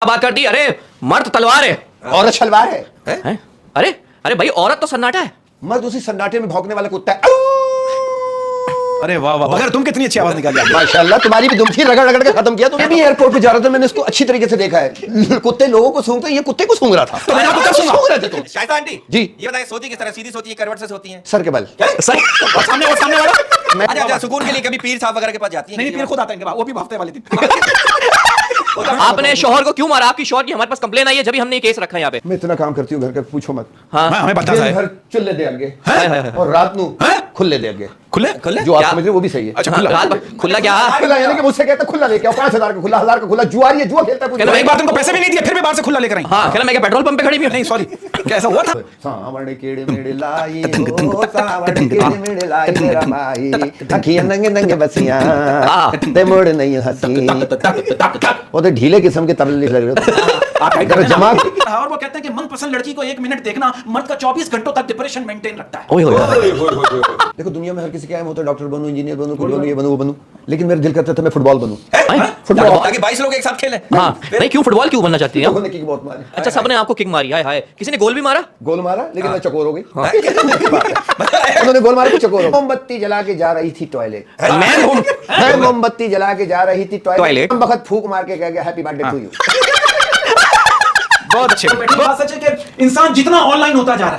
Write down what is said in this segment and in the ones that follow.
बात करती? अरे मर्द तलवार है, औरत शलवार है? हैं? अरे अरे भाई, औरत तो सन्नाटा है। मर्द उसी सन्नाटे में भौंकने वाला कुत्ता है। अरे वाह वाह, मगर तुम कितनी अच्छी आवाज निकाली। माशाल्लाह, तुम्हारी भी दुम थी, रगड़ रगड़ के खत्म किया। तुमने भी एयरपोर्ट पे जा रहा था, मैंने इसको अच्छी तरीके से देखा है। कुत्ते लोगों को सूंघते, ये कुत्ते को सूंघ रहा था। तो मैंने आपको कब सूंघा? सूंघ रहे थे तुम। शाइस्ता आंटी जी। ये बताइए, सोती किस तरह, सीधी सोती है, करवट से सोती है? सर के बल। सर और सामने वाला अच्छा अच्छा, सुकून के लिए कभी पीर साहब वगैरह के पास जाती है? नहीं, फिर खुद आता है इनके पास, वो भी हफ्ते वाले दिन। आपने शोहर को क्यों मारा? आपकी शोहर की हमारे पास कंप्लेन आई है, जब भी हमने ये केस रखा है यहाँ पे। मैं इतना काम करती हूँ घर का, पूछो मत। हाँ हमें बता दिन है भर चुल्ले दे आगे है? और रात नू खुले दे आगे। खुले खुले जो आप क्या? समझ रहे हो वो भी सही है। अच्छा, हाँ, खुला। रात भर खुला क्या? खुला यानी कि मुझसे कहता खुला लेके आओ, 5,000 का खुला, 1,000 का खुला। जुआरी है, जुआ खेलता है। कहता एक बार तुमको पैसे भी नहीं दिए, फिर भी बाहर से खुला लेकर आई। हाँ, कहना मैं क्या पेट्रोल पंप पे खड़ी भी हूँ? नहीं सॉरी, कैसा हुआ था? सावण केड़े मेड़े लाई ओ सावण केड़े मेड़े लाई मेरा माई, अखियां नंगे नंगे बसियां ते मोड़ नहीं हंसी। वो तो ढीले किस्म के तरल लग रहे थे। जरा जमा। और वो कहते हैं कि मनपसंद लड़की को 1 मिनट देखना मर्द का 24 घंटों तक डिप्रेशन मेंटेन रखता है। ओए होए, देखो, दुनिया में हर किसी का एम होता है, डॉक्टर बनूं, इंजीनियर बनूं, कुछ बनूं, ये बनूं, वो बनूं। लेकिन मेरा दिल करता था मैं फुटबॉल बनूं। फुटबॉल ताकि 22 लोग एक साथ खेलें। हाँ नहीं, क्यों फुटबॉल क्यों बनना चाहती है? लोगों ने किक बहुत मारी। अच्छा, सबने आपको किक मारी? हाय हाय, किसी ने गोल भी मारा? गोल मारा, लेकिन मैं चकोर हो गई। उन्होंने गोल मारा, चकोर हो गई। मोमबत्ती जला के जा रही थी टॉयलेट। मैं मोमबत्ती जला के जा रही थी टॉयलेट। बखत फूक मार के कह गया हैप्पी बर्थडे टू यू। बहुत अच्छे। बात सच है कि इंसान जितना ऑनलाइन होता जा रहा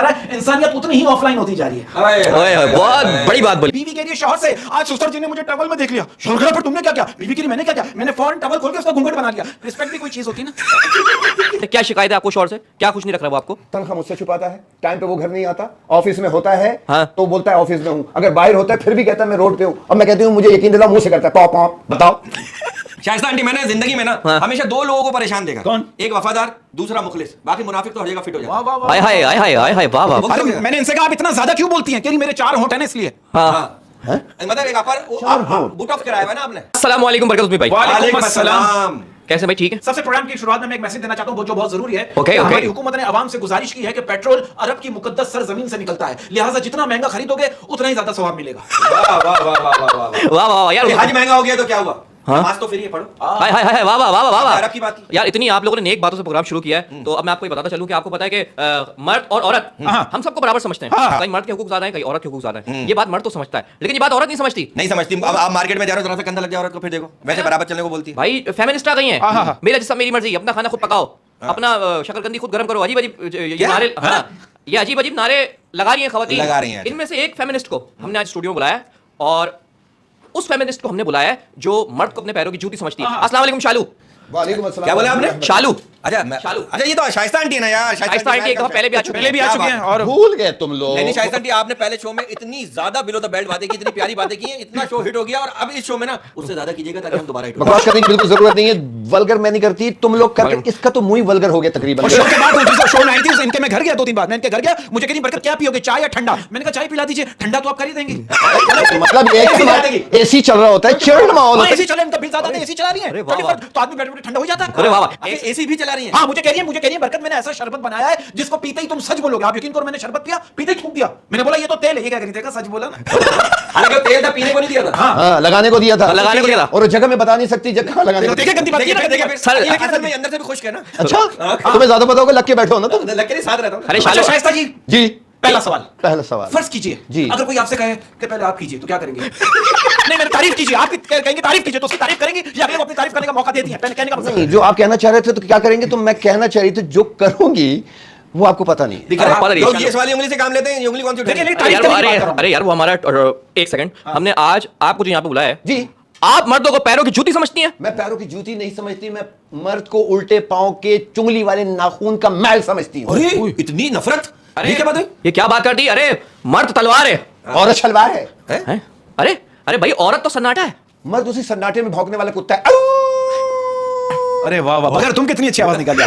है, इंसानियत उतनी ही ऑफलाइन होती जा रही है। ओए होए, बहुत बड़ी बात बोली। बीवी कह रही है शौहर से, आज सुसर जी ने मुझे टवल में देख लिया। शौहर कह रहा, पर तुमने क्या किया? बीवी कह रही, मैंने क्या किया? मैंने फौरन टवल खोल के उसका घूंघट बना लिया। रिस्पेक्ट भी कोई चीज होती है ना। क्या शिकायत है आपको शोहर से? क्या कुछ नहीं रख रहा वो आपको? तनख्वाह मुझसे छुपाता है, टाइम पे वो घर नहीं आता, ऑफिस में होता है हाँ। तो बोलता है ऑफिस में हूँ, अगर बाहर होता है फिर भी कहता है मैं रोड पे हूँ। अब मैं कहती हूँ मुझे यकीन दिलाओ, मुंह से करता है पॉप पॉप। बताओ शाइस्ता आंटी, मैंने जिंदगी में ना हमेशा 2 लोगों को परेशान देखा। कौन? एक वफादार, दूसरा मुखलिस। बाकी मुनाफिक तो हर जगह फिट हो जाता है। हाय हाय हाय हाय हाय हाय, वाह वाह। अरे मैंने इनसे कहा, आप इतना ज्यादा क्यों बोलती हैं? कह रही मेरे 4 होंठ हैं ना इसलिए। हाँ, मतलब एक अपर बूट ऑफ कराया हुआ है ना आपने। अस्सलाम वालेकुम बरकत भाई। वालेकुम अस्सलाम। कैसे भाई? ठीक है। सबसे प्रोग्राम की शुरुआत में मैं एक मैसेज देना चाहता हूं, जो बहुत जरूरी है। Okay, okay. हमारी हुकूमत ने आवाम से गुजारिश की है कि पेट्रोल अरब की मुकद्दस सरजमीन से निकलता है, लिहाजा जितना महंगा खरीदोगे उतना ही ज्यादा सवाब मिलेगा। वाह वाह वाह वाह वाह वाह। वाह वाह यार, हज महंगा हो गया तो क्या हुआ? हाँ? नमाज तो फ्री है, पढ़ो। हाय हाय हाय, वाह वाह वाह वाह वाह। अरब की बात की। यार, इतनी आप लोगों ने नेक बातों से प्रोग्राम शुरू किया है, तो अब मैं आपको ये बताता चलूं कि आपको पता है कि मर्द और औरत हम सबको बराबर समझते हैं। कहीं मर्द के हुकूक ज्यादा है, कहीं औरत के हुकूक ज्यादा है। ये बात मर्द तो समझता है, लेकिन ये बात औरत नहीं समझती। नहीं समझती। अब आप मार्केट में जा रहे हो, जरा सा कंधा लग जाए औरत को, फिर देखो वैसे बराबर चलने को बोलती है। भाई फेमिनिस्ट आ गई हैं। मेरा जिसम मेरी मर्जी, अपना खाना खुद पकाओ, अपना शक्करकंदी खुद गर्म करो। अजीब अजीब ये नारे, ये अजीब अजीब नारे लगा रही हैं खवातीन। लगा रही हैं। इनमें से एक फेमिनिस्ट को हमने आज स्टूडियो में बुलाया, और उस फेमिनिस्ट को हमने बुलाया है जो मर्द को अपने पैरों की जूती समझती है। अस्सलाम वालेकुम शालू। वालेकुम अस्सलाम। क्या बोला आपने? शालू। अच्छा शालू। अच्छा, ये तो शाइस्ता आंटी है ना यार। शाइस्ता आंटी एक दफा पहले भी आ चुकी हैं। और भूल गए तुम लोग। नहीं शाइस्ता आंटी, आपने पहले शो में इतनी ज्यादा बिलो द बेल्ट बातें की, इतनी प्यारी बातें की हैं, इतना शो हिट हो गया, और अब इस शो में ना उससे ज्यादा कीजिएगा ताकि हम दोबारा हिट हो। बकवास करने की बिल्कुल जरूरत नहीं है। वल्गर मैं नहीं करती, तुम लोग करते। इसका तो मुंह ही वल्गर हो गया तकरीबन। शो के बाद शो में आई थी, इनके मैं घर गया 2-3 बार। मैं इनके घर गया, मुझे कहीं बरकत क्या पियोगे, चाय या ठंडा? मैंने कहा चाय पिला दीजिए, ठंडा तो आप कर ही देंगी। मतलब एसी चल रहा होता है, चिल्ड माहौल होता है। एसी चले, इनका बिल ज्यादा, एसी चला रही है तो आदमी बैठे बैठे ठंडा हो जाता है। अरे वाह वाह। एसी भी चला रही है। हाँ, मुझे कह रही है बरकत, मैंने ऐसा शरबत बनाया है जिसको पीते ही तुम सच बोलोगे। आप यकीन करो, मैंने शरबत पिया, पीते ही थूक दिया। मैंने बोला ये तो तेल है। ये क्या करी? देखा, सच बोला ना। हालांकि तेल था, पीने को नहीं दिया था। हाँ, लगाने को दिया था। लगाने को दिया था। और जगह में बता नहीं सकती जगह लगाने को। देखिए गंदी बात, देखिए फिर सर, ये असल में अंदर से भी खुश है ना। अच्छा, तुम्हें ज्यादा पता होगा, लग के बैठे हो ना तुम। लग के नहीं साथ रहता हूँ। अरे अच्छा शालू, शाइस्ता जी, जी, पहला सवाल। पहला सवाल। फर्ज कीजिए जी। अगर कोई आपसे कहे कि पहले आप कीजिए, तो क्या करेंगे? नहीं, मैंने तारीफ कीजिए। आप कहेंगे तारीफ कीजिए, तो उसकी तारीफ करेंगे या अगले को अपनी तारीफ करने का मौका देती है? कहने का मतलब नहीं, जो आप कहना चाह रहे थे तो क्या करेंगे, तो मैं कहना चाह रही थी जो करूंगी वो आपको पता नहीं। दिख रहा है। लोग ये वाली उंगली से काम लेते हैं, ये उंगली कौन सी उठाएंगे? देखिए, अरे यार, तारीफ करने की बात कर रहा हूं। अरे यार, वो हमारा एक सेकंड, हमने आज आपको जो यहाँ पे बुलाया है, जी, आप मर्दों को पैरों की जूती समझती हैं? मैं पैरों की जूती नहीं समझती, मैं मर्द को उल्टे पांव के चुंगली वाले नाखून का मैल समझती हूँ। अरे इतनी नफरत। अरे ये क्या बात है? ये क्या बात करती? अरे मर्द तलवार है, औरत शलवार है? हैं? अरे अरे भाई, औरत तो सन्नाटा है। मर्द उसी सन्नाटे में भौंकने वाला कुत्ता है। अरे वाह वाह, मगर तुम कितनी अच्छी आवाज निकाली।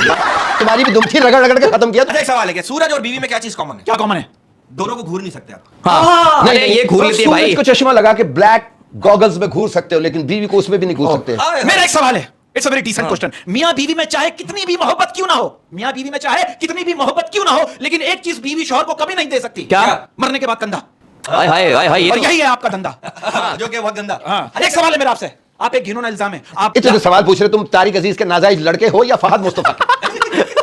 तुम्हारी भी दुम थी, रगड़ रगड़ के खत्म किया। अच्छा, एक सवाल है कि सूरज और बीवी में क्या चीज कॉमन है? क्या कॉमन है? दोनों को घूर नहीं सकते आप। हाँ, अरे ये घूर लेती है भाई। सूरज को चश्मा लगा के ब्लैक गॉगल्स में घूर सकते हो, लेकिन बीवी को उसमें भी नहीं घूर सकते। मेरा एक सवाल है, it's a very decent question. मियां बीवी में चाहे कितनी भी मोहब्बत क्यों ना हो, मियां बीवी में चाहे कितनी भी मोहब्बत क्यों ना हो, लेकिन एक चीज बीवी शौहर को कभी नहीं दे सकती। क्या? मरने के बाद कंधा। हाय हाय हाय हाय, ये और तो- यही है आपका धंधा। जो कि बहुत गंदा। हाँ, एक सवाल है मेरा आपसे, आप एक घिनौना इल्जाम है। आप इतने जो सवाल पूछ रहे तुम तारिक अजीज के नाजायज लड़के हो या फहद मुस्तफा के?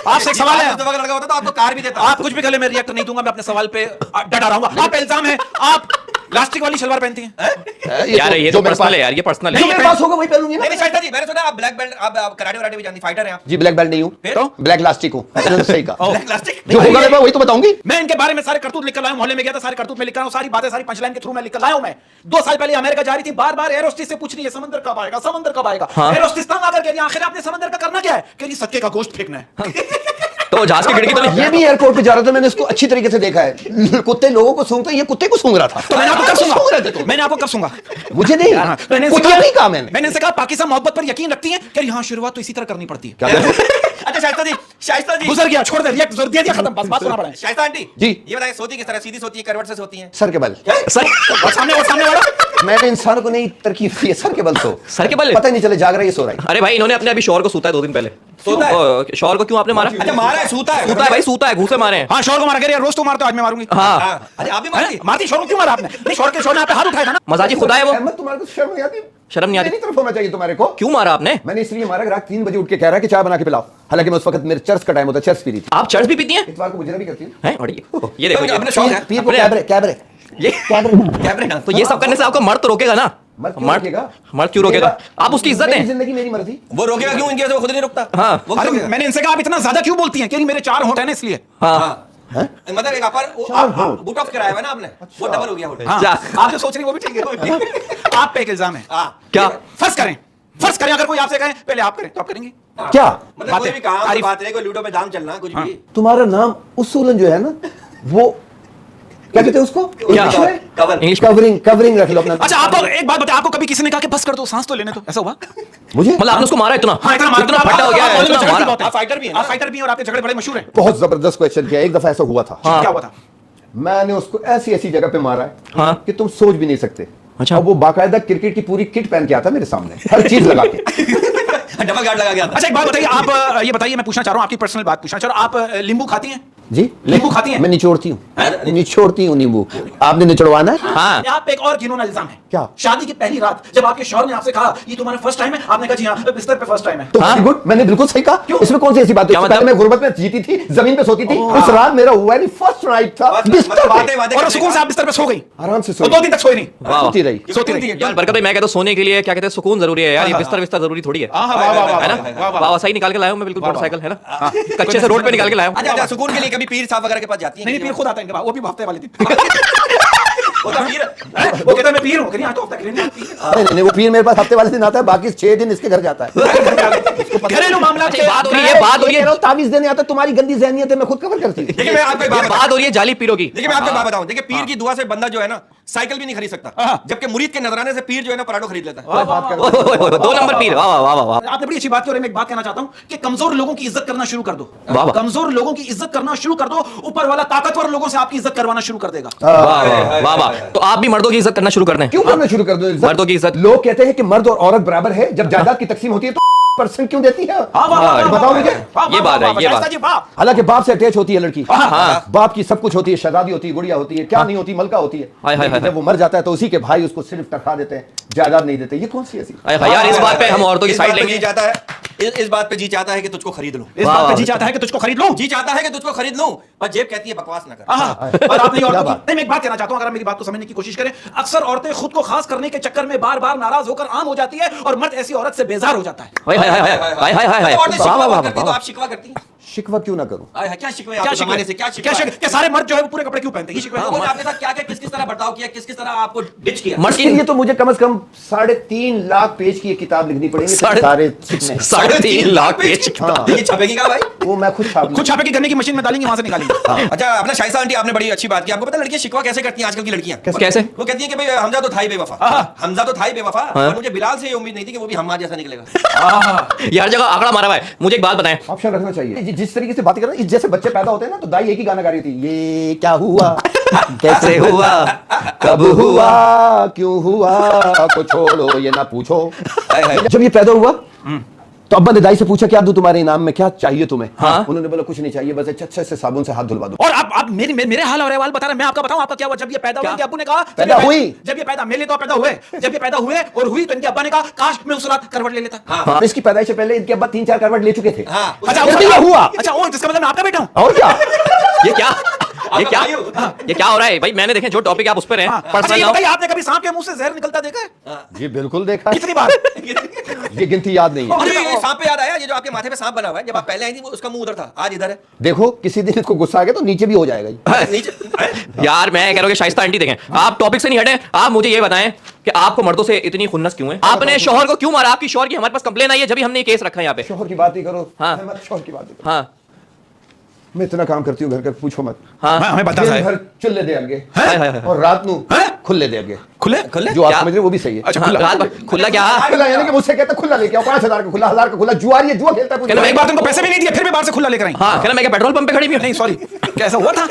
आपसे एक सवाल है, मुस्तफा का लड़का होता तो आपको कार भी देता। आप कुछ भी कर ले, मैं रिएक्ट नहीं दूंगा, मैं अपने सवाल पे डटा रहूंगा। आप इल्जाम है आप प्लास्टिक वाली शलवार पहनती हैं। यार ये तो पर्सनल है यार, ये पर्सनल जो है। मेरे पास होगा वही पहनूंगी ना। नहीं शाइस्ता जी, मैंने सुना आप ब्लैक बेल्ट, आप कराटे वराटे भी जानती, फाइटर हैं आप। जी ब्लैक बेल्ट नहीं हूँ, फिर? तो ब्लैक लास्टिक हूँ। सही कहा। ब्लैक प्लास्टिक जो होगा मैं वही तो बताऊंगी। मैं इनके बारे में सारे करतूत लिख कर लाया हूं, मोहल्ले में गया था, सारे करतूत में लिख कर आया हूं, सारी बातें सारी पंचलाइन के थ्रू मैं लिख कर लाया हूं। मैं 2 साल पहले अमेरिका जा रही थी, बार बार एयर होस्टेस से पूछ रही है समंदर कब आएगा, समंदर कब आएगा। एयर होस्टेस तंग आकर कह रही है आखिर आपने समंदर का करना क्या है, कह रही सत्के का गोश्त फेंकना है। तो जहाज की खिड़की तो नहीं। ये भी एयरपोर्ट पे जा रहा था, मैंने इसको अच्छी तरीके से देखा है। कुत्ते लोगों को सूंघते, ये कुत्ते को सूंघ रहा था। तो मैंने आपको कब सूंघ रहे थे सूंघा, तुम। मैंने आपको कब सूंघा? मुझे नहीं, मैंने कुत्ता नहीं कहा मैंने। मैंने इनसे कहा पाकिस्तान मोहब्बत पर यकीन रखती है, कह रही हाँ शुरुआत तो इसी तरह करनी पड़ती है। अच्छा शाइस्ता जी गुजर गया, छोड़ दे, रिएक्ट दे दिया, खत्म, बस बात सुना पड़ा है। शाइस्ता आंटी जी। ये बताइए सोती किस तरह, सीधी सोती है, करवट से सोती है? सर के बल। सर और सामने वाला मैंने इंसान को नहीं तरकीब दी है, सर के बल सो। सर के बल? पता ही नहीं चले जाग रहा है ये सो रहा है। अरे भाई इन्होंने अपने अभी शौहर को सूता है 2 दिन पहले। सूता है? शौहर को क्यों आपने मारा? अच्छा मारा है, सूता है? सूता है भाई, सूता है, घूसे मारे हैं। हाँ शोर को मारा, कह रही है रोज तो मारते हो, आज मैं मारूंगी। हाँ हाँ, अरे आप भी मारती? मारती, शोर को क्यों मारा आपने? नहीं शोर ने आप पे हाथ उठाया था ना। मजाजी खुदा है वो। अहमद तुम्हारे को शर्म नहीं आती? शर्म नहीं आती? मेरी तरफ होना चाहिए तुम्हारे को। क्यों मारा आपने? मैंने इसलिए मारा, रात 3 बजे उठ के कह रहा है कि चाय बना के पिलाओ। हालांकि मैं उस वक्त मेरे चर्च का टाइम होता, चर्च पी रही थी। आप चर्च भी पीती हैं? इतवार को मुजरा भी करती हूँ। हैं? और ये देखो अपना शौक है। पीर को अपने- कैबरे कैबरे ये कैमरे ना तो ये सब करने से आपको मर्द तो रोकेगा ना? मर्द क्यों रोकेगा? आप उसकी इज्जत मेरी है। जिंदगी मेरी मर्जी। वो रोकेगा क्यों? इनके वजह से वो खुद नहीं रुकता। हाँ। वो अरे क्यों रोकेगा? मैंने इनसे कहा आप इतना ज्यादा क्यों बोलती हैं, कह रही मेरे 4 होंठ है ना इसलिए। हाँ मतलब एक अपर बुटॉक्स कराया हुआ है ना आपने, वो डबल हो गया होठ। हाँ, क्या? आप जो सोच रही हैं वो भी ठीक है। आप पे एक इल्जाम है। हाँ। क्या? फर्ज करें अगर कोई आपसे कहे पहले आप करें तो आप करेंगे? क्या मतलब कोई भी काम की तारीफ। बात है, कोई लूडो में दाम चलना, कुछ भी। तुम्हारा नाम उसूलन जो है ना, वो क्या कहते हैं उसको? क्या? इंग्लिश में? कवर। इंग्लिश कवरिंग रख लो अपना। अच्छा आपको एक बात बताए, आपको कभी किसी ने कहा कि बस कर दो, सांस तो लेने दो, ऐसा हुआ? मुझे मतलब आपने उसको मारा इतना? हाँ, इतना फटा हो गया है, इतना मारा। आप फाइटर भी हैं, आप फाइटर भी हैं और आपके झगड़े बड़े मशहूर हैं। बहुत जबरदस्त क्वेश्चन किया। एक दफा ऐसा हुआ था, हाँ। क्या हुआ था? मैंने उसको ऐसी ऐसी जगह पे मारा है हाँ। कि तुम सोच भी नहीं सकते। अच्छा। और वो बाकायदा क्रिकेट की पूरी किट पहन के आता मेरे सामने, हर चीज लगा के। डबल गार्ड लगा गया था। अच्छा एक बात बताइए, आप ये बताइए, मैं पूछना चाह रहा हूँ आपकी पर्सनल बात पूछना चाह रहा हूँ, आप नींबू खाती हैं? जी नींबू खाती हैं? मैं निचोड़ती हूँ, निचोड़ती हूँ नींबू। आपने निचोड़वाना है? हाँ। आप पे एक और घिनौना इल्जाम है। क्या? शादी की पहली रात जब आपके शौहर ने आपसे कहा ये तुम्हारा फर्स्ट टाइम है, आपने कहा जी हाँ, बिस्तर पे फर्स्ट टाइम है। तो हाँ। गुड, मैंने बिल्कुल सही कहा। क्यों? इसमें कौन सी ऐसी बात है? क्या इससे मतलब? पहले मैं गुर्बत में जीती थी, जमीन पे सोती थी। उस रात मेरा हुआ नहीं, फर्स्ट नाइट था बिस्तर पे। बातें और सुकून से आप बिस्तर पे सो गई आराम से और 2 दिन तक सोई नहीं। वाह। सोती रही। सोती रही। यार बरकत भाई, मैं कहता हूं सोने के लिए क्या कहते हैं, सुकून जरूरी है यार। ये बिस्तर जरूरी थोड़ी है, हाँ, वाह, वाह, वाह, है ना? वाह, वाह, वाह, सही निकाल के लाया हूं मैं, बिल्कुल मोटरसाइकिल है ना, कच्चे से रोड पे निकाल के लाया हूं। अच्छा सुकून के लिए कभी पीर साहब वगैरह के पास जाती है? नहीं, पीर खुद आता है इनके पास, वो भी हफ्ते वाले दिन। वो तो पीर है। वो कहता है मैं पीर हूँ, कह रही हाँ तो हफ्ता के लिए नहीं आती। नहीं, वो पीर मेरे पास हफ्ते वाले दिन आता है, बाकी 6 दिन इसके घर जाता है। घरेलू मामला अच्छा, बात हो रही है, बात हो रही है, तावीज देने आता है, तुम्हारी गंदी जहनियत है, मैं खुद कवर करती हूँ। देखिए मैं आपको एक बात बात हो रही है जाली पीरों की। देखिए मैं आपको एक बात बताऊं, देखिए पीर की दुआ से बंदा जो है ना साइकिल भी नहीं खरीद सकता, जबकि मुरीद के नजराने से पीर जो है ना पराठो खरीद लेता है। बात कर 2 नंबर पीर। वाह वाह वाह वाह। आपने बड़ी अच्छी बात की और मैं एक बात कहना चाहता हूं कि कमजोर लोगों की इज्जत करना शुरू कर दो। वाह। कमजोर लोगों की इज्जत करना शुरू कर दो, ऊपर वाला ताकतवर लोगों से आपकी इज्जत करवाना शुरू कर देगा। वाह वाह वाह। तो आप भी मर्दों की इज्जत करना शुरू कर दें। क्यों करना शुरू कर दो इज्जत? मर्दों की इज्जत। लोग कहते हैं कि मर्द और औरत बराबर है, जब जायदाद की तकसीम होती है तो परसेंट क्यों देती है? बताओ मुझे। ये बात है, ये बात। हालांकि बाप से अटैच होती है लड़की, हाँ। बाप की सब कुछ होती है, शहजादी होती है, गुड़िया होती है, क्या नहीं होती, मलका होती है। हाय, हाय, लेकिन हाय। जब वो मर जाता है तो उसी के भाई उसको सिर्फ तनख्वाह देते हैं, जायदाद नहीं देते। ये कौन सी ऐसी? अरे यार इस बात पे हम औरतों की इस साइड बात पे लेंगे। जी चाहता है, इस बात पे जी चाहता है कि तुझको खरीद लूं। इस बात पे जी चाहता है कि तुझको खरीद लो। जी चाहता है कि तुझको खरीद लूं, पर जेब कहती है बकवास ना कर। और आपने क्या औरतों बात? की नहीं, मैं एक बात कहना चाहता हूं, अगर आप मेरी बात को समझने की कोशिश करें, अक्सर औरतें खुद को खास करने के चक्कर में बार बार नाराज होकर आम हो जाती है और मर्द ऐसी औरत से बेजार हो जाता है। हाय हाय हाय हाय हाय हाय हाय। औरतें शिकवा करती हैं, तो आप शिकवा करती हैं? शिकवा क्यों ना करूं? क्या शिकवे? क्या आपके शिकवे जमाने से क्या शिकवा है? क्या सारे मर्द जो है वो पूरे कपड़े क्यों पहनते हैं? ये शिकवे है। लोगों ने आपके साथ क्या क्या किस किस तरह बर्ताव किया, किस किस तरह आपको डिच किया? मर्द इसके लिए तो मुझे कम से कम 3.5 लाख पेज की एक किताब लिखनी पड़ेगी। साढ़े- सारे छिपने। 3.5 लाख पेज। हाँ। ये छपेगी क्या भाई? वो मैं खुद छाप खुद छापे की गन्ने की मशीन में डालेंगे, वहां से निकालेंगे। अच्छा अपना शाइस्ता आंटी, आपने बड़ी अच्छी बात की। आपको पता है लड़कियां शिकवा कैसे करती हैं आजकल की लड़कियां? कैसे? वो कहती हैं कि भाई हमजा तो था ही बेवफा, हमजा तो था ही बेवफा, और मुझे बिलाल से ये उम्मीद नहीं थी कि वो भी हम्मा जैसा निकलेगा। यार जगह आंकड़ा मारा हुआ है। मुझे एक बात बताएं, ऑप्शन रखना चाहिए। जिस तरीके से बात कर रहे हैं, जैसे बच्चे पैदा होते हैं ना तो दाई एक ही गाना गा रही थी, ये क्या हुआ, कैसे हुआ, कब हुआ, क्यों हुआ, को छोड़ो ये ना पूछो। जब ये पैदा हुआ तो अब्बा ने दाई से पूछा क्या दूं तुम्हारे इनाम में, क्या चाहिए तुम्हें? हाँ। उन्होंने बोला कुछ नहीं चाहिए, बस अच्छे से साबुन से हाथ धुलवा दो। और आप मेरे हाल और अहवाल बता रहे हैं, मैं आपका बताऊं आपका क्या हुआ जब ये पैदा हुआ? इनके अब्बू ने कहा पैदा हुई? जब ये पैदा मेरे लिए तो पैदा हुए, जब ये पैदा हुए और हुई तो इनके अब्बा ने कहा काश मैं उस रात करवट ले लेता। हाँ। इसकी पैदाइश से पहले इनके अब्बा 3-4 करवट ले चुके थे। हाँ। अच्छा इसलिए ये हुआ। अच्छा ओ, इसका मतलब मैं आपका बेटा हूं। और क्या? ये क्या हो रहा है भाई? मैंने देखे जो टॉपिक आप उस पर हैं अच्छा पर्सनल ये ना हो। बताइए, आपने कभी सांप के मुंह से जहर निकलता देखा है? जी बिल्कुल देखा। कितनी बार? ये गिनती याद नहीं है। अरे ये सांप पे याद आया, ये जो आपके माथे पे सांप बना हुआ है, जब आप पहले आई थी वो उसका मुंह उधर था, आज इधर है। देखो किसी दिन इसको गुस्सा आ गया तो नीचे भी हो जाएगा ये। नीचे यार मैं कह रहा हूँ कि शाइस्ता आंटी देखें, आप टॉपिक से नहीं हटे, आप मुझे ये बताएं कि आपको मर्दों से इतनी खुन्नस क्यों है? आपने शोहर को क्यों मारा? आपकी शोहर की हमारे पास कंप्लेन आई है, जब भी हमने ये केस रखा है यहाँ पे। शोहर की बात ही करो। हाँ। मत शोहर की बात ही करो। हाँ मैं इतना काम करती हूँ घर का, पूछो मत। हाँ हमें बता दिन साहब। भर चुल्ले दे आगे हाय, हाय, हाय। और रात नू हैं? खुले दे आगे। खुले जो आप क्या? समझ रहे हो वो भी सही है। अच्छा हाँ, खुला। रात भर खुला क्या? खुला यानी कि मुझसे कहता खुला लेके आओ, 5,000 का खुला, 1,000 का खुला, जुआरी है, जुआ खेलता है पूरी चलो, एक रात। बार तुमको पैसे भी नहीं दिए फिर भी बाहर से खुला लेकर आई। हाँ कहना मैं क्या पेट्रोल पंप पे खड़ी भी हूँ? नहीं सॉरी, कैसा हुआ था?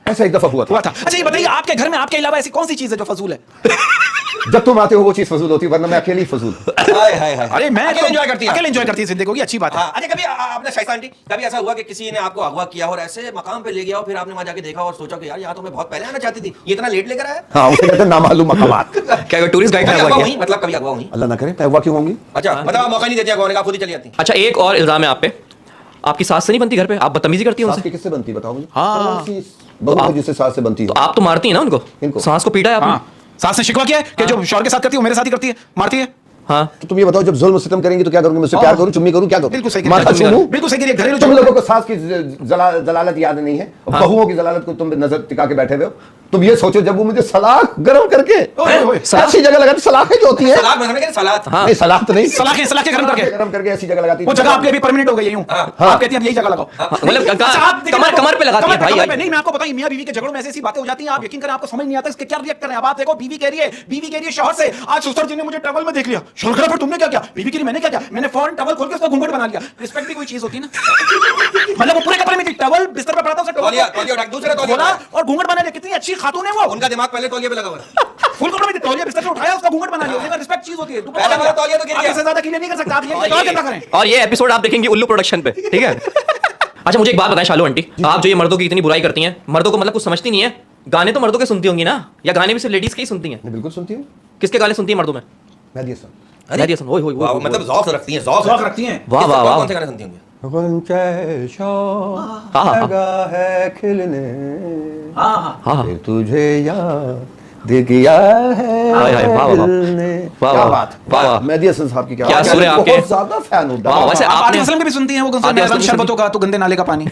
ऐसा एक दफा हुआ था। अच्छा ये बताइए, आपके घर में आपके अलावा ऐसी कौन सी चीज है जो फजूल है? जब तुम आते हो वो चीज फजूल होती है, वरना मैं अकेली फजूल। हाय हाय हाय। अरे मैं अकेले enjoy करती है। अकेले एंजॉय करती है जिंदगी की, अच्छी बात है। हाँ, अच्छा कभी आपने शाइस्ता आंटी कभी ऐसा हुआ कि किसी ने आपको अगवा किया और ऐसे मकाम पे ले गया और फिर आपने वहां जाके देखा और सोचा कि यार यहाँ तो मैं बहुत पहले आना चाहती थी, ये इतना लेट लेकर आया? हाँ, उसे कहते हैं नामालूम मकामात। क्या कोई टूरिस्ट गाइड कभी का अगवा हुआ हुई? क्या? मतलब कभी अगवा हुई? अल्लाह ना करे, पैगवा क्यों होंगी? अच्छा मतलब आप मौका नहीं देते अगवा होने का, आप खुद ही चली जाती? अच्छा एक और इल्जाम है आप पे, आपकी सास से नहीं बनती घर पे, आप बदतमीजी करती हो सास उनसे। की किससे बनती है बताओ मुझे? हाँ। बहू को जिससे सास से बनती तो हो। आप तो मारती है ना उनको, किनको? सास को पीटा है आपने। हाँ, सास ने शिकवा किया है कि जो शौहर के साथ करती है वो मेरे साथ ही करती है, मारती है। हाँ तो तुम ये बताओ, जब जुल्म सितम करेंगी तो क्या करूंगी? मुझसे प्यार करूं, चुम्मी करूं, क्या करूं? बिल्कुल सही माथा कह रहे चूमूं? हैं, बिल्कुल सही कह रही है, घरेलू तुम झगड़ा। लोगों को सास की जलालत याद नहीं है, और बहुओं की जलालत को तुम नजर टिका के बैठे हुए हो। तुम ये सोचो, जब वो मुझे सलाख गरम करके ऐसी जगह लगाती, सलाखें जो होती है, सलाद बनाने के लिए सलाद। हाँ। नहीं सलाख तो नहीं, सलाखें गरम करके गरम करके ऐसी जगह लगाती। वो जगह आपके अभी परमानेंट हो गई है यूं। आप कहती हैं अब यही जगह लगाओ। मतलब अच्छा, आप देखिए, कमर पे लगाती है भाई। कमर पे नहीं, मैं आपको बताऊं मियां बीवी के झगड़ों में ऐसी बातें हो जाती हैं, आप यकीन करें आपको समझ नहीं आता इसके क्या रिएक्ट करें। अब आप देखो, बीवी कह रही है शौहर से, आज सुसर जी ने मुझे टवल में देख लिया, शौहर कह रहा, तुमने क्या किया? बीवी कह रही मैंने क्या किया? मैंने फौरन टवल खोल के उसका घूंघट बना लिया। रिस्पेक्ट भी कोई चीज होती है ना। मतलब वो पूरे कपड़े में थी, टवल बिस्तर पे पड़ा था, उसे तौलिया उठा, दूसरा तौलिया खोला उठा। और घूंघट बना लिया। कितनी अच्छी खातून है वो। उनका दिमाग पहले तौलिया पे लगा हुआ है। फुल कपड़े में थी, तौलिया बिस्तर पे उठाया, उसका घूंघट बना लिया। रिस्पेक्ट चीज होती है। पहले मेरा तौलिया तो गिर गया। इससे ज्यादा क्लियर नहीं कर सकता आप, ये और क्या करें। और ये एपिसोड आप देखेंगे उल्लू प्रोडक्शन पे, ठीक है? अच्छा मुझे एक बात बताएं शालू आंटी, आप जो ये मर्दों की इतनी बुराई करती हैं, मर्दों को मतलब कुछ समझती नहीं है, गाने तो मर्दों के सुनती होंगी ना, या गाने भी सिर्फ लेडीज के ही सुनती हैं? मैं बिल्कुल सुनती हूँ। किसके गाने सुनती है मर्दों में? मैं दिया सुन। मेहदी हसन, ओए होए, वाह, ओए, मतलब ओए। ज़ौक़ रखती हैं, शौक ज़ौक़ रखती हैं। वाह वाह वाह। कौन से गाने सुनती होंगी? हाँ। लगा है खिलने, हाँ हाँ फिर तुझे याद किया है हाय, हाय, वाह, वाह। दिल ने। वाह, क्या वाह, बात, वाह, वाह। मेहदी हसन साहब की क्या क्या बात है। सुर है आपके? बहुत ज्यादा फैन हूँ। वाह, वैसे आप आपने- आतिफ असलम के भी सुनती हैं वो कौन सा आतिफ असलम की शरबतों का तो गंदे नाले का पानी।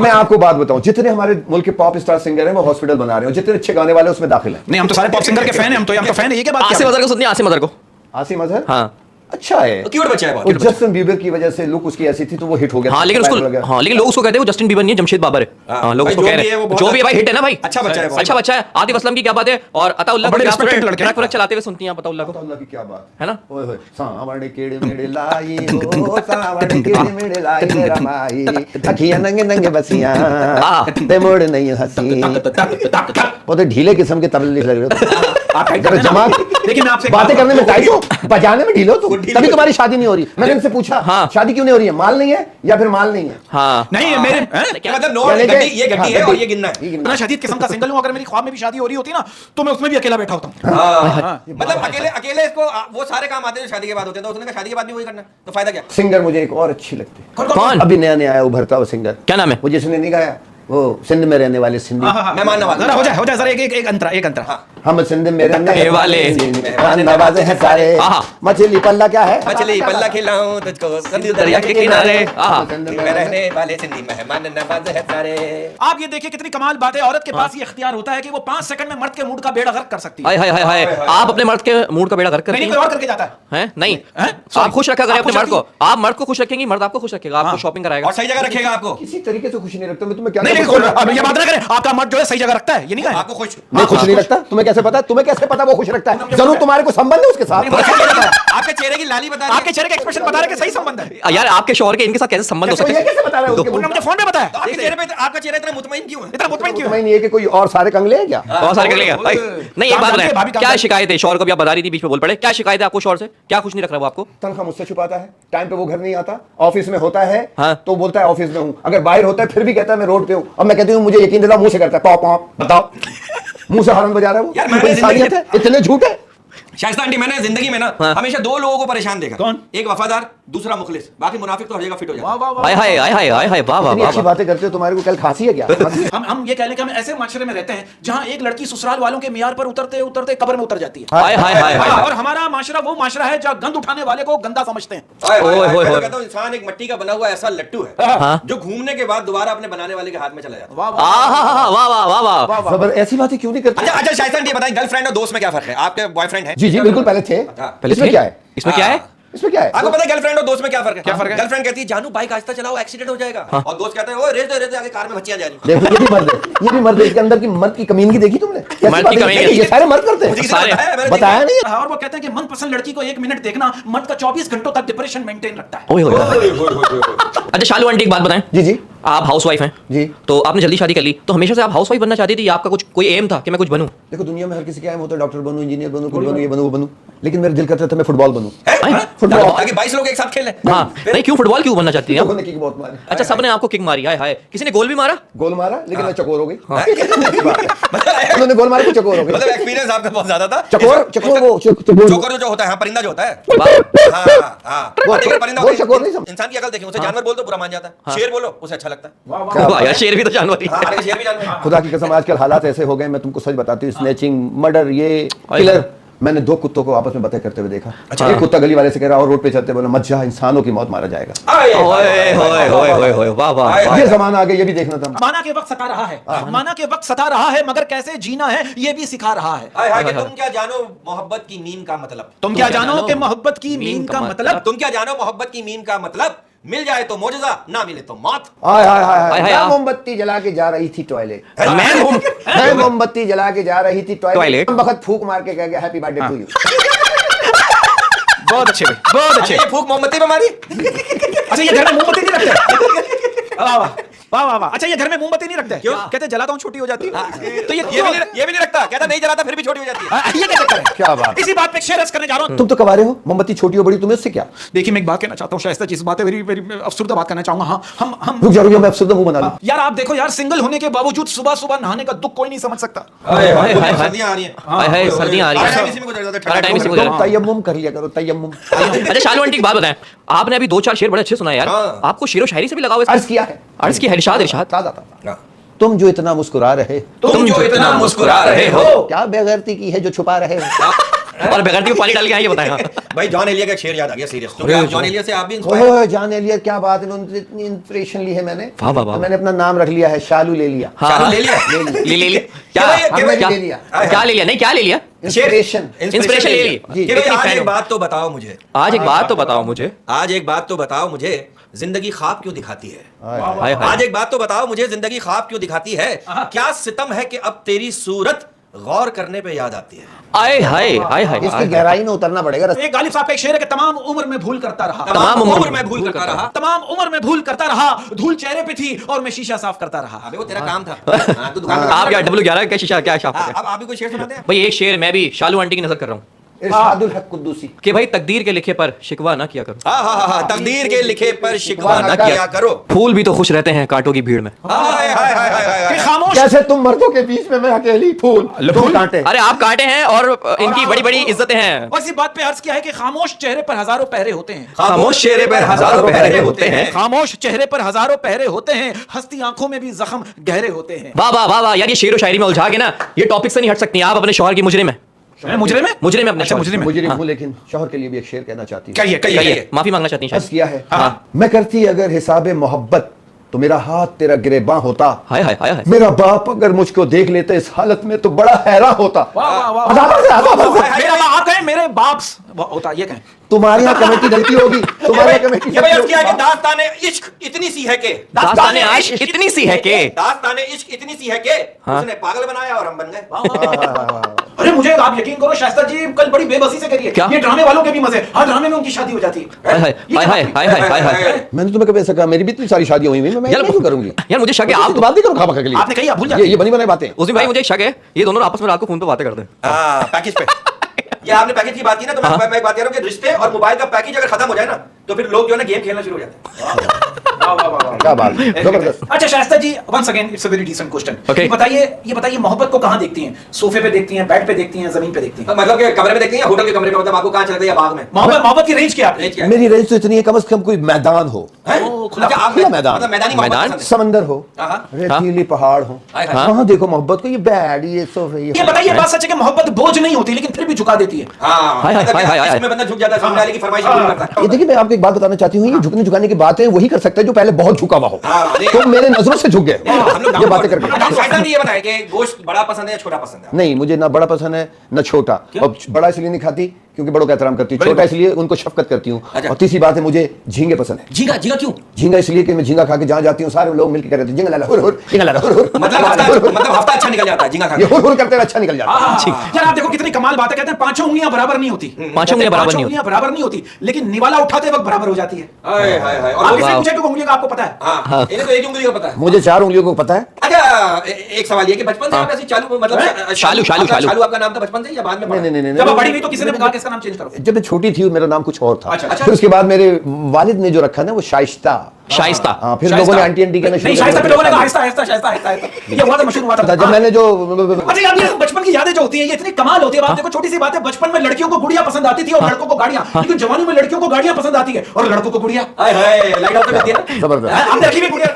मैं आपको बात बताऊं, जितने हमारे मुल्क के पॉप स्टार सिंगर हैं वो हॉस्पिटल बना रहे हैं, जितने अच्छे गाने वाले उसमें दाखिल हैं। नहीं हम तो सारे पॉप सिंगर के फैन हैं, हम तो फैन है, ये क्या बात आसिम अजहर को सुनती है, आसिम अजहर को। आसिम अजहर हाँ अच्छा है, क्यूट बच्चा है बहुत। और जस्टिन बीबर की वजह से लुक उसकी ऐसी थी तो वो हिट हो गया। हाँ लेकिन उसको, हाँ लेकिन लोग उसको कहते हैं वो जस्टिन बीबर नहीं है, जमशेद बाबर है। हाँ लोग भाई, उसको जो कह भी रहे है वो हैं, बहुत जो भी है भाई हिट है ना भाई, अच्छा बच्चा है बहुत। अच्छा बच्चा है। आतिफ असलम की क्या बात है, और अताउल्लाह को बड़े क्या respected लड़के हैं। ट्रैक चलाते हुए सुनती हैं आप अताउल्लाह को, अल्लाह की क्या बात है ना? ओए होए सावण केड़े मेड़े लाई हो, सावण केड़े मेड़े लाई रे रमाई, अखियां नंगे नंगे बसियां ते मोड़ नहीं हंसी। वो तो ढीले किस्म के तबले लग रहे हो। आप टाइट जरा करते हैं जमा ना। लेकिन मैं आपसे एक बातें बात करने में टाइट हो, बजाने में ढीले हो तुम, तभी तुम्हारी शादी नहीं हो रही। मैंने इनसे पूछा हाँ। शादी क्यों नहीं हो रही है, माल नहीं है या फिर माल नहीं है? हाँ नहीं है मेरे क्या मतलब नो, यानी कि- गड्डी ये गड्डी है हाँ, और ये गिनना है। इतना शदीद किस्म का सिंगल हूं, अगर मेरी ख्वाब में भी शादी हो रही होती ना तो मैं उसमें भी अकेला बैठा होता हूं। मतलब अकेले अकेले इसको वो सारे काम आते हैं जो शादी के बाद होते हैं, तो उसने कहा शादी के बाद भी वही करना है, तो फायदा क्या? सिंगर मुझे एक और अच्छी लगती है, कौन? अभी नया नया आया उभरता हुआ सिंगर। क्या नाम है? वो जिसने नहीं गाया, वो सिंध में रहने वाले सिंधी। मेहमान नवाज। जरा हो जाए जरा एक अंतरा। हम सिंध में रहने वाले मेहमान नवाजे हैं सारे। आहा। मछली पल्ला क्या है? मछली पल्ला खिलाऊं तुझको सिंधु दरिया के किनारे। आहा। सिंध में में रहने रहने वाले सिंधी मेहमान नवाज है सारे। आप ये देखिए कितनी कमाल बात है, औरत के पास ये इख्तियार होता है कि वो 5 सेकंड में मर्द के मूड का बेड़ा गर्क कर सकती है। हाय हाय हाय हाय, आप अपने मर्द के मूड का बेड़ा गर्क करती नहीं हैं? कोई और करके जाता है। हैं? नहीं हैं? आप Sorry। खुश रखा करें आप अपने खुश मर्द को, आप मर्द को खुश रखेंगी, मर्द आपको खुश रखेगा, आपको शॉपिंग कराएगा। और सही जगह रखेगा आपको। किसी तरीके से खुशी नहीं रखता मैं, तुम्हें क्या नहीं कहूं? अब ये बात ना करें, आपका मर्द जो है सही जगह रखता है, ये नहीं कहा आपको खुश नहीं खुश नहीं रखता। तुम्हें कैसे पता? तुम्हें कैसे पता वो खुश रखता है? जरूर तुम्हारे को संबंध है उसके साथ। आपके आपके चेहरे की लाली बता रही आपके चेहरे का एक्सप्रेशन बता रहे कि सही संबंध है। यार आपके शौहर के इनके साथ कैसे संबंध हो तो सकते ये हैं? कैसे बता रहे हो उसके उन्होंने मुझे फोन पे बताया। आपके चेहरे पे आपका चेहरा इतना मुतमईन क्यों है? इतना मुतमईन क्यों है? तुम्हें नहीं है कि कोई और सारे कंगले हैं क्या? बहुत सारे कर लेगा भाई। नहीं एक काम बात करते हैं, भाभी बताएं, काम क्या करते हैं। शिकायत है? शौहर को भी आप बता रही थी, बीच में बोल पड़े। क्या शिकायत है आपको शौहर से? क्या कुछ नहीं रख रहा वो आपको? तनख्वाह मुझसे छुपाता है, टाइम पे वो घर नहीं आता, ऑफिस में होता है हाँ। तो बोलता है ऑफिस में हूँ, अगर बाहर होता है फिर भी कहता है मैं रोड पे हूँ। अब मैं कहती हूँ मुझे यकीन दिलाओ, मुंह से करता है पॉप पॉप, बताओ मुंह से हॉर्न बजा रहा है वो। यार, मैंने इतनी सालियत है, इतने झूठ है। शाइस्ता आंटी, मैंने जिंदगी में ना हाँ। हमेशा दो लोगों को परेशान देखा। कौन? एक वफादार, दूसरा मुखलिस। बाकी मुनाफिक तो हर जगह फिट हो जाता है। वाह वाह हाय हाय हाय हाय हाय हाय वाह वाह इतनी वाह अच्छी वाह। बातें करते हो, तुम्हारे को कल खांसी है क्या? हम ये कह लें कि हम ऐसे माशरे में रहते हैं जहां एक लड़की ससुराल वालों के मियार पर उतरते उतरते कब्र में उतर जाती है। हाय हाय हाय हाय। और हमारा माशरा वो माशरा है जहां गंद उठाने वाले को गंदा समझते हैं। ओए, ओए, ओए, ओए, ओए, मैं तो ओए। कहता हूं इंसान एक मिट्टी का बना हुआ ऐसा लट्टू है हाँ। जो घूमने के बाद दोबारा अपने बनाने वाले के हाथ में चला जाता है। वाह वाह वाह वाह वाह वाह। खबर ऐसी बातें क्यों नहीं करते? अच्छा अच्छा, शाइस्ता आंटी बताइए, गर्लफ्रेंड और दोस्त में क्या फर्क है? आपके बॉयफ्रेंड है? जी जी बिल्कुल, पहले थे। पहले इसमें थे? क्या है? इसमें क्या है? इसमें क्या है? आपको पता है गर्लफ्रेंड और दोस्त में क्या फर्क है? क्या फर्क है? गर्लफ्रेंड कहती है जानू बाइक आहिस्ता चलाओ, एक्सीडेंट हो जाएगा। और दोस्त कहता है ओए रेस दे आगे कार में बच्चियां जा रही हैं। देखो ये भी मर्द है, ये भी मर्द है। इसके अंदर की मर्द की कमीनगी देखी तुमने? कैसी मर्द की बातें कमीनगी। देखी? ये सारे मर्द करते मुझे हैं। किसी ने सारे- बताया, मैंने बताया देखा। नहीं? हाँ, और वो कहते हैं कि मनपसंद लड़की को 1 मिनट देखना मर्द का 24 घंटों तक डिप्रेशन मेंटेन रखता है। ओए ओए ओए। ओए, ओए, ओए, ओए। अच्छा शालू आंटी एक बात बताएं, जी जी आप हाउस वाइफ हैं जी। तो आपने जल्दी शादी कर ली, तो हमेशा से आप हाउस वाइफ बनना चाहती थी या आपका कुछ कोई एम था कि मैं कुछ बनूं? देखो दुनिया में हर किसी का एम होता है, डॉक्टर बनूं, इंजीनियर बनूं, कुछ बनूं, ये बनूं, वो बनूं। लेकिन मेरा दिल करता था मैं फुटबॉल बनूं। हैं? फुटबॉल। ताकि 22 लोग एक साथ खेलें। हाँ नहीं, क्यों फुटबॉल क्यों बनना चाहती हैं आप? लोगों ने किक बहुत मारी। अच्छा सबने आपको किक मारी, हाय हाय। किसी ने गोल भी मारा? गोल मारा लेकिन मैं चकोर हो गई। मतलब उन्होंने गोल मारा तो चकोर हो गई। मतलब एक्सपीरियंस आपका बहुत ज्यादा था। चकोर चकोर वो चकोर चोकर जो होता है, हाँ, परिंदा जो होता है। वाह। हाँ, हाँ। वो देखिए, परिंदा वो होता है। चकोर नहीं समझ। इंसान की अकल देखिए, उसे जानवर बोल तो बुरा मान जाता है, शेर बोलो उसे अच्छा लगता है। क्या वाह यार, शेर भी तो जानवर ही हाँ, है। अरे शेर भी जानवर है। खुदा की कसम आजकल हालात ऐसे हो गए, मैं तुमको सच बताती हूँ, स्नैचिंग, मर्डर, ये किलर। मैंने 2 कुत्तों को आपस में बातें करते हुए देखा। एक कुत्ता गली वाले से कह रहा और रोड पे चलते बोला मत जा, इंसानों की मौत मारा जाएगा। आए, ओए ओए ओए ओए ओए वाह वाह वाह। ये जमाना आ गया, ये भी देखना था। माना के वक्त सता रहा है, माना के वक्त सता रहा है, मगर कैसे जीना है ये भी सिखा रहा है। हाय हाय, कि तुम क्या जानो मोहब्बत की मीम का मतलब? तुम क्या जानो कि मोहब्बत की मीन का मतलब? तुम क्या जानो मोहब्बत की मीम का मतलब? मिल जाए तो मोजज़ा, ना मिले तो मौत। हाय हाय हाय, हाय, हाय, मैं आप- मोमबत्ती जला के जा रही थी टॉयलेट। मैं मैं मोमबत्ती जला के जा रही थी टॉयलेट। टॉयलेट। वक्त फूक मार के कह गया हैप्पी बर्थडे टू यू। बहुत अच्छे भाई, बहुत अच्छे। ये फूक मोमबत्ती पे मारी। अच्छा ये घर में मोमबत्ती नहीं रखते? वाह वाह वाह वाह वाह। अच्छा ये घर में मोमबत्ती नहीं रखते? क्यों? कहते जलाता हूँ छोटी हो जाती है। तो ये भी नहीं रखता, कहता नहीं जलाता फिर भी छोटी हो जाती है। ये क्या चक्कर है? क्या बात। इसी बात पे शेयर करने जा रहा हूँ। तुम तो कबारे हो, मोमबत्ती छोटी हो बड़ी, तुम्हें उससे क्या? देखिए मैं एक बात कहना चाहता हूँ शायद जिस बात है वेरी वेरी अफसुर्दा बात करना चाहूंगा। हाँ हम रुक जाओ, मैं अफसरदा मुंह बना लूं। यार आप देखो यार, सिंगल होने के बावजूद सुबह सुबह नहाने का दुख कोई नहीं समझ सकता। हाय, हाय, हाय। सर्दियां आ रही हैं। हाय हाय सर्दियां आ रही सारा हैं। टाइम इसी में गुजर जाता है, सारा टाइम इसी में गुजर तुम तयम्मुम कर लिया करो, तयम्मुम। अच्छा शालू आंटी एक बात बताएं, आपने अभी 2-4 शेर बड़े अच्छे सुनाए यार। हाँ। आपको शेरो शायरी से भी लगाओ इसका? अर्ज किया है, अर्ज की है, इरशाद इरशाद। ताज़ा ताज़ा। हाँ। तुम जो इतना मुस्कुरा रहे, तुम जो इतना मुस्कुरा रहे हो। क्या बेगैरती की है जो छुपा रहे हो। और बगैर को पानी डाल के आए, ये बताएं। हाँ। भाई जॉन एलिया का एक शेर याद आ गया, सीरियस। तो आप जॉन एलिया से आप भी इंस्पायर? ओह जान एलियर, क्या बात है, इन्होंने इतनी इंस्पिरेशन ली है मैंने। वाह, वाह, वाह। मैंने अपना नाम रख लिया है, शालू ले लिया। हाँ, शालू ले लिया? ले ले क्या हमने क्या ले लिया। क्या ले लिया? नहीं क्या ले लिया? इंस्पिरेशन। इंस्पिरेशन ले ली। जी। कि भाई कितनी आज fan एक हो? बात तो बताओ मुझे, आज एक बात तो बताओ मुझे। आज एक बात तो बताओ मुझे, जिंदगी ख्वाब क्यों दिखाती है? हाय हाय। आज एक बात तो बताओ मुझे, जिंदगी ख्वाब क्यों दिखाती है? क्या सितम है कि अब तेरी सूरत गौर करने पे याद आती है? आए हाय हाय हाय। इसकी गहराई में उतरना पड़ेगा। एक गालिब साहब का एक शेर है कि तमाम उम्र में भूल करता रहा, तमाम उम्र में भूल करता रहा। तमाम उम्र में भूल करता रहा, धूल चेहरे पे थी और मैं शीशा साफ करता रहा। अबे वो तेरा काम था। हाँ, तू दुकान में आप क्या W11 क्या शीशा क्या शाप? अब आप भी कोई शेर सुनाते हैं? भाई एक शेर मैं भी शालू आंटी की नजर कर रहा हूँ इरशादुल हक कुद्दूसी। कि भाई तकदीर के लिखे पर शिकवा ना किया करो। हाँ, तकदीर के लिखे पर शिकवा न किया करो। फूल भी तो खुश रहते हैं कांटों की भीड़ में। हाय हाय हाय हाय हाय। कि खामोश कैसे तुम मर्दों के बीच में मैं अकेली फूल, तुम कांटे। अरे आप कांटे हैं और इनकी बड़ी बड़ी इज्जतें हैं। और इसी बात पे अर्ज किया है कि खामोश चेहरे पर हजारों पहरे होते हैं। खामोश चेहरे पर हजारों पहरे होते हैं। खामोश चेहरे पर हजारों पहरे होते हैं, हंसती आंखों में भी जख्म गहरे होते हैं। वाह वाह वाह वाह यार, ये शेर व शायरी में उलझा के ना ये टॉपिक से नहीं हट सकती आप अपने शौहर की मुजरे में। मुजरे में अपने अच्छा, शौहर मुजरे में। मुझे नहीं हूं, लेकिन शौहर के लिए भी एक शेर कहना चाहती हूँ। कहिए कहिए, माफी मांगना चाहती हैं अर्ज शायद। किया है, हाँ। मैं करती अगर हिसाबे मोहब्बत तो मेरा हाथ तेरा गिरेबां होता। हाय हाय हाय हाय। मेरा बाप अगर मुझको देख लेते इस हालत में तो बड़ा हैरान होता। वाह वाह वाह। अदालत से, अदालत से। मेरा आप कहें मेरे बाप होता ये कहें तुम्हारे यहाँ कमेटी गलती होगी, तुम्हारे यहाँ कमेटी ये भाई अर्ज किया है कि दास्ताने इश्क इतनी सी है के दास्ताने आशिक इतनी सी है के दास्ताने इश्क इतनी सी है के उसने पागल बनाया और हम बन गए। अरे मुझे आप यकीन करो शाइस्ता जी कल बड़ी बेबसी से करिए, क्या? ये ड्रामे वालों के भी मजे, हर ड्रामे में उनकी शादी हो जाती है। हाय हाय हाय हाय हाय हाय हाय। मैंने तुम्हें कभी ऐसा कहा? मेरी भी इतनी सारी शादियां हुई मैं यार, क्यों करूंगी? यार मुझे शक है आप आप तो बात नहीं करो खामा के लिए। आपने कही आप भूल जाते ये बनी बनाई बातें। उस दिन भाई मुझे एक शक है ये दोनों आपस में रात को फोन पे बातें करते हैं। हाँ, पैकेज पे ये आपने पैकेज की बात की ना, तो मैं एक बात कह रहा हूँ कि रिश्ते और मोबाइल का पैकेज अगर खत्म हो जाए ना तो फिर लोग जो है ना गेम खेलना शुरू हो जाते हैं। क्या बात है, जबरदस्त। अच्छा Shaista ji once again it's a very decent question. Okay. ये बताइए मोहब्बत को कहाँ देखती हैं? सोफे पे देखती हैं, बेड पे देखती हैं, जमीन पे देखती हैं? मतलब कि कमरे में देखते हैं या होटल के कमरे में, मतलब आपको कहाँ चलता है या बाग में? मोहब्बत की रेंज क्या है? रेंज क्या है? मेरी रेंज तो इतनी है, कम से कम कोई मैदान हो, हैं? खुला- अच्छा, आप खुला मैदान। मतलब मैदानी मोहब्बत मैदान? पसंद है। समंदर हो, हाँ। रेतीली पहाड़ हो, हाय, हाय। वहां देखो मोहब्बत को। ये बैड, ये सोफे, ये बताइए बात सच है कि मोहब्बत बोझ नहीं होती लेकिन फिर भी झुका देती है। हाँ, हाय, हाय, मतलब कि हाय, हाय, इसमें बंदा झुक जाता है, सामने वाले की फरमाइश पूरी करता है। ये देखिए मैं आपको एक बात बताना चाहती हूँ, ये झुकने झुकाने की बात है वही कर सकता है जो पहले बहुत झुका हुआ हो। हाँ, तो मेरे नजरों से झुक गए हम लोग ये बातें करके। शायद ये बताए कि गोश्त बड़ा पसंद है या छोटा पसंद है? नहीं, मुझे ना बड़ा पसंद है ना छोटा। और बड़ा इसलिए नहीं खाती क्योंकि बड़ों का एहतराम करती हूँ, छोटा इसलिए उनको शफकत करती हूँ। अच्छा। और तीसरी बात है मुझे झींगे पसंद है। झींगा झींगा क्यों? झींगा इसलिए कि मैं झींगा खा के जहाँ जाती हूँ सारे लोग मिलकर कह रहे थे झींगा ला ला, हुर हुर, झींगा ला ला, हुर हुर। मतलब हफ्ता अच्छा निकल जाता है झींगा खा ये के। हुर हुर करते हुए अच्छा निकल जाता है। यार आप देखो कितनी कमाल बात है, कहते हैं पांचों उंगलियां बराबर नहीं होती। पांचों उंगलियां बराबर नहीं होती। बराबर नहीं होती लेकिन निवाला उठाते वक्त बराबर हो जाती है। हाय, हाय, हाय। और आप वो- किससे पूछे कि उंगलियों का आपको पता है? हाँ, इन्हें तो एक उंगली का पता है। मुझे 4 उंगलियों को पता है। अच्छा, एक सवाल ये कि बचपन से आप ऐसे चालू मतलब शालू, शालू, आपका शालू। शालू आपका नाम था बचपन से या बाद में पड़ा? नहीं जब आप बड़ी हुई तो किसी ने कहा कि इसका नाम चेंज करो। जब मैं छोटी थी मेरा नाम कुछ और था। अच्छा। फिर उसके बाद मेरे वालिद ने जो रखा ना वो शाइस्ता। शाइस्ता। हाँ, फिर शाइस्ता। लोगों ने आंटी कहना शुरू नहीं शाइस्ता पे लोगों ने कहा आहिस्ता आहिस्ता शाइस्ता आहिस्ता आहिस्ता। ये हुआ था, मशहूर हुआ था। जब मैंने जो अच्छा यार ये बचपन की यादें जो होती हैं ये इतनी कमाल होती है। आप देखो छोटी सी बात है, बचपन में लड़कियों को गुड़िया पसंद आती थी और लड़कों को गाड़ियां, लेकिन जवानी में लड़कियों को गाड़ियां पसंद आती है और लड़कों को गुड़िया। हाय, हाय, लाइट ऑफ कर दिया। जबरदस्त। हमने रखी हुई गुड़िया।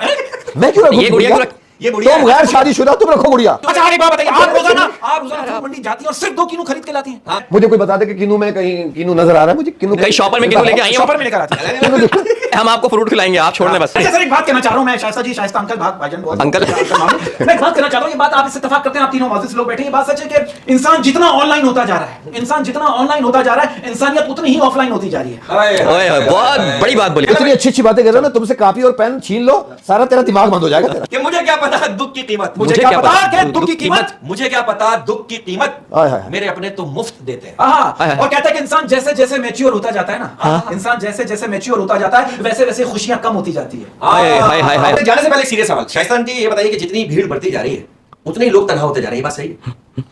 मैं क्यों रखूं ये गुड़िया क्यों रख- ये गुड़िया तुम गैर शादीशुदा तुम रखो गुड़िया। अच्छा एक बात बताइए, आप रोजाना फ्रूट मंडी जाती हैं और सिर्फ 2 किलो खरीद के लाती हैं? मुझे कोई बता दे कि किनू में कहीं किनू नजर आ रहा है मुझे किनू कहीं शॉपर में किनू लेके आई हो? शॉपर में लेकर आती हैं। हम आपको फ्रूट खिलाएंगे आप छोड़ने बस। अच्छा सर एक बात कहना चाह रहा हूं मैं, शाइस्ता जी, शाइस्ता अंकल, भाईजान बहुत अंकल। मैं एक बात कहना चाह रहा हूं, ये बात आप इससे इत्तेफाक करते हैं, आप तीनों मौजूद लोग बैठे हैं, ये बात सच है कि इंसान जितना ऑनलाइन होता जा रहा है, इंसान जितना ऑनलाइन होता जा रहा है, इंसानियत उतनी ही ऑफलाइन होती जा रही है। हाय, हाय, ओए ओए, बहुत बड़ी बात बोली। इतनी अच्छी अच्छी बातें कर रहे हो ना, तुमसे कॉपी और पेन छीन लो सारा तेरा दिमाग बंद हो जाएगा तेरा। कि मुझे क्या पता दुख की कीमत, मुझे क्या पता कि दुख की कीमत। मुझे क्या पता दुख की कीमत, हाय, हाय। मेरे अपने तो मुफ्त देते हैं। हाँ, और कहता है कि इंसान जैसे जैसे मैच्योर होता जाता है ना, इंसान जैसे जैसे मैच्योर होता जाता है वैसे वैसे खुशियां कम होती जाती है। हाय, हाय, हाय, हाय। अपने जाने से पहले एक सीरियस सवाल, शाइस्ता आंटी ये बताइए कि जितनी भीड़ बढ़ती जा रही है उतने ही लोग तन्हा होते जा रहे हैं, ये बात सही है?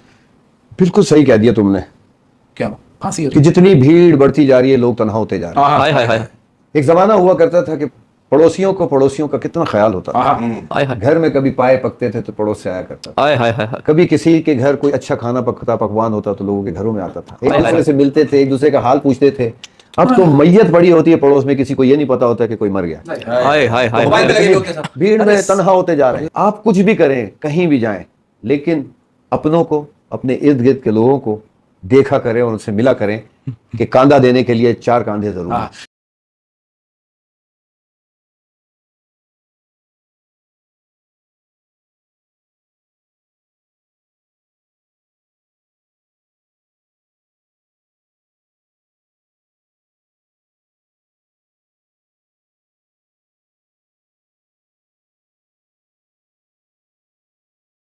बिल्कुल सही कह दिया तुमने क्या फांसी कि जितनी भीड़ बढ़ती जा रही है लोग तन्हा होते जा रहे हैं। हाय हाय हाय एक जमाना हुआ करता था कि पड़ोसियों का कितना ख्याल होता था। हाय हाय घर में कभी पाए पकते थे तो पड़ोस से आया करता था। हाय हाय हाय हाय। कभी किसी के घर कोई अच्छा खाना पकता पकवान होता तो लोगों के घरों में आता था, एक हाय, दूसरे हाय। से मिलते थे, एक दूसरे का हाल पूछते थे। अब तो मैयत पड़ी होती है पड़ोस में, किसी को ये नहीं पता होता कि कोई मर गया। हाय हाय हाय मोबाइल पे हाय। लगे लोग के साथ। भीड़ में तन्हा होते जा रहे हैं। आप कुछ भी करें, कहीं भी जाएं, लेकिन अपनों को, अपने इर्द गिर्द के लोगों को देखा करें और उनसे मिला करें कि कांधा देने के लिए 4 कांधे जरूर हैं।